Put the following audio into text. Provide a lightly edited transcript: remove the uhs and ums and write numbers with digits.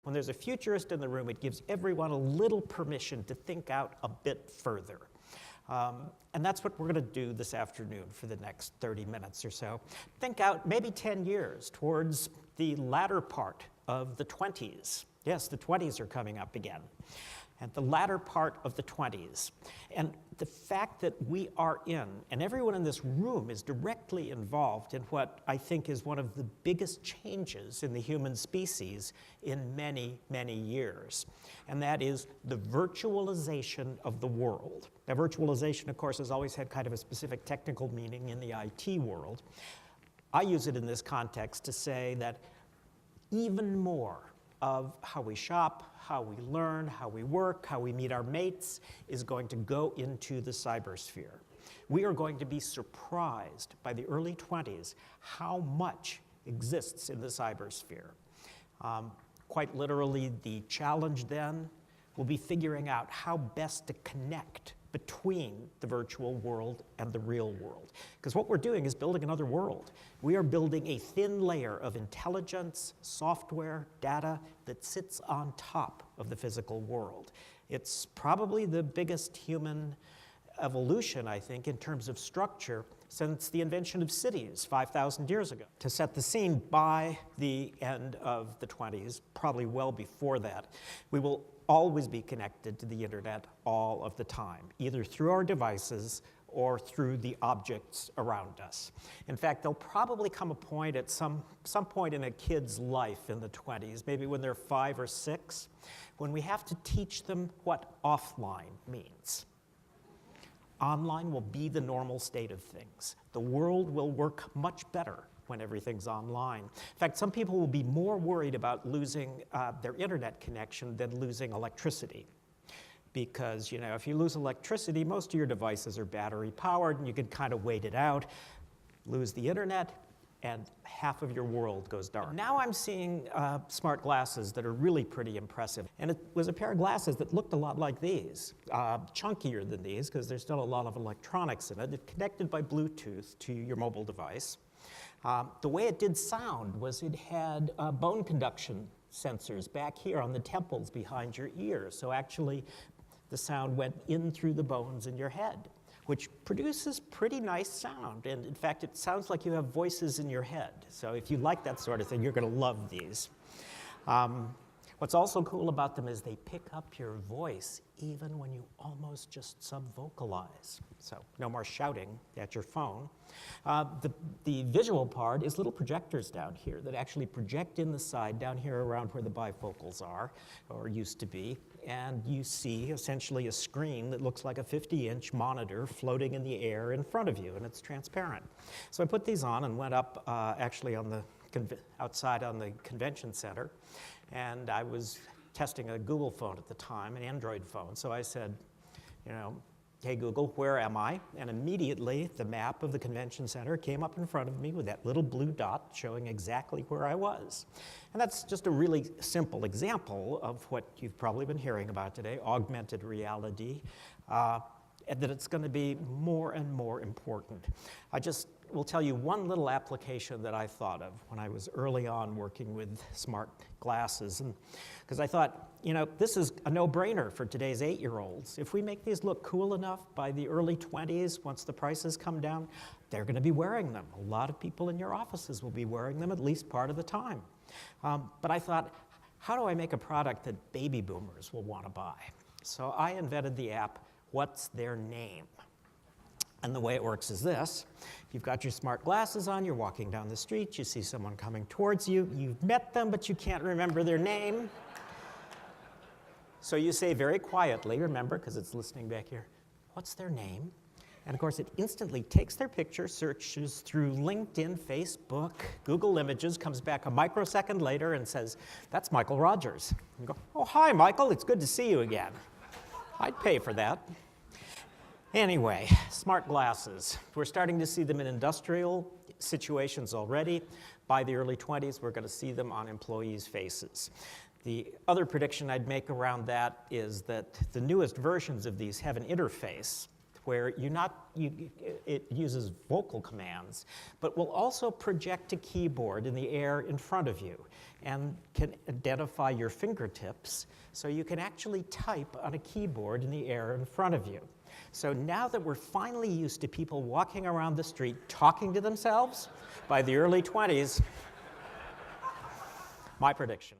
When there's a futurist in the room, it gives everyone a little permission to think out a bit further. And that's what we're going to do this afternoon for the next 30 minutes or so. Think out maybe 10 years towards the latter part of the 20s. Yes, the 20s are coming up again. And the latter part of the 20s. And the fact that we are in, and everyone in this room is directly involved in what I think is one of the biggest changes in the human species in many, many years. And that is the virtualization of the world. Now, virtualization, of course, has always had kind of a specific technical meaning in the IT world. I use it in this context to say that even more of how we shop, how we learn, how we work, how we meet our mates is going to go into the cybersphere. We are going to be surprised by the early 20s how much exists in the cybersphere. Quite literally, the challenge then will be figuring out how best to connect between the virtual world and the real world. Because what we're doing is building another world. We are building a thin layer of intelligence, software, data that sits on top of the physical world. It's probably the biggest human evolution, I think, in terms of structure since the invention of cities 5,000 years ago. To set the scene, by the end of the 20s, probably well before that, we will always be connected to the internet all of the time, either through our devices or through the objects around us. In fact, there'll probably come a point at some point in a kid's life in the 20s, maybe when they're 5 or 6, when we have to teach them what offline means. Online will be the normal state of things. The world will work much better when everything's online. In fact, some people will be more worried about losing their internet connection than losing electricity. Because, you know, if you lose electricity, most of your devices are battery powered and you can kind of wait it out. Lose the internet and half of your world goes dark. Now I'm seeing smart glasses that are really pretty impressive. And it was a pair of glasses that looked a lot like these, chunkier than these because there's still a lot of electronics in it. It's connected by Bluetooth to your mobile device. The way it did sound was it had bone conduction sensors back here on the temples behind your ears. So actually, the sound went in through the bones in your head, which produces pretty nice sound. And in fact, it sounds like you have voices in your head. So if you like that sort of thing, you're going to love these. What's also cool about them is they pick up your voice even when you almost just sub-vocalize. So no more shouting at your phone. The visual part is little projectors down here that actually project in the side down here around where the bifocals are, or used to be. And you see essentially a screen that looks like a 50-inch monitor floating in the air in front of you, and it's transparent. So I put these on and went up actually on the outside on the convention center, and I was testing a Google phone at the time, an Android phone. So I said, you know, hey Google, where am I? And immediately the map of the convention center came up in front of me with that little blue dot showing exactly where I was. And that's just a really simple example of what you've probably been hearing about today, augmented reality, and that it's going to be more and more important. I just will tell you one little application that I thought of when I was early on working with smart glasses. And because I thought, you know, this is a no-brainer for today's 8-year-olds. If we make these look cool enough by the early 20s, once the prices come down, they're going to be wearing them. A lot of people in your offices will be wearing them at least part of the time. But I thought, how do I make a product that baby boomers will want to buy? So I invented the app, What's Their Name? And the way it works is this. You've got your smart glasses on, you're walking down the street, you see someone coming towards you, you've met them, but you can't remember their name. So you say very quietly, remember, because it's listening back here, what's their name? And of course, it instantly takes their picture, searches through LinkedIn, Facebook, Google Images, comes back a microsecond later and says, that's Michael Rogers. You go, oh, hi, Michael, it's good to see you again. I'd pay for that. Anyway, smart glasses. We're starting to see them in industrial situations already. By the early 20s, we're going to see them on employees' faces. The other prediction I'd make around that is that the newest versions of these have an interface where it uses vocal commands, but will also project a keyboard in the air in front of you and can identify your fingertips, so you can actually type on a keyboard in the air in front of you. So now that we're finally used to people walking around the street talking to themselves, by the early 20s, my prediction.